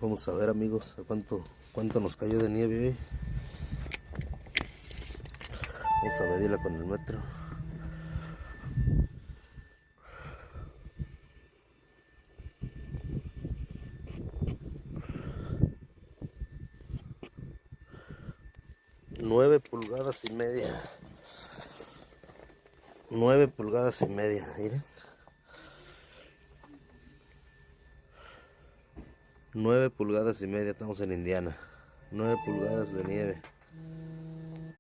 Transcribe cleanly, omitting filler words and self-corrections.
Vamos a ver, amigos, a cuánto nos cayó de nieve hoy. Vamos a medirla con el metro. Nueve pulgadas y media. 9,5 pulgadas, miren. 9,5 pulgadas, estamos en Indiana. 9 pulgadas de nieve.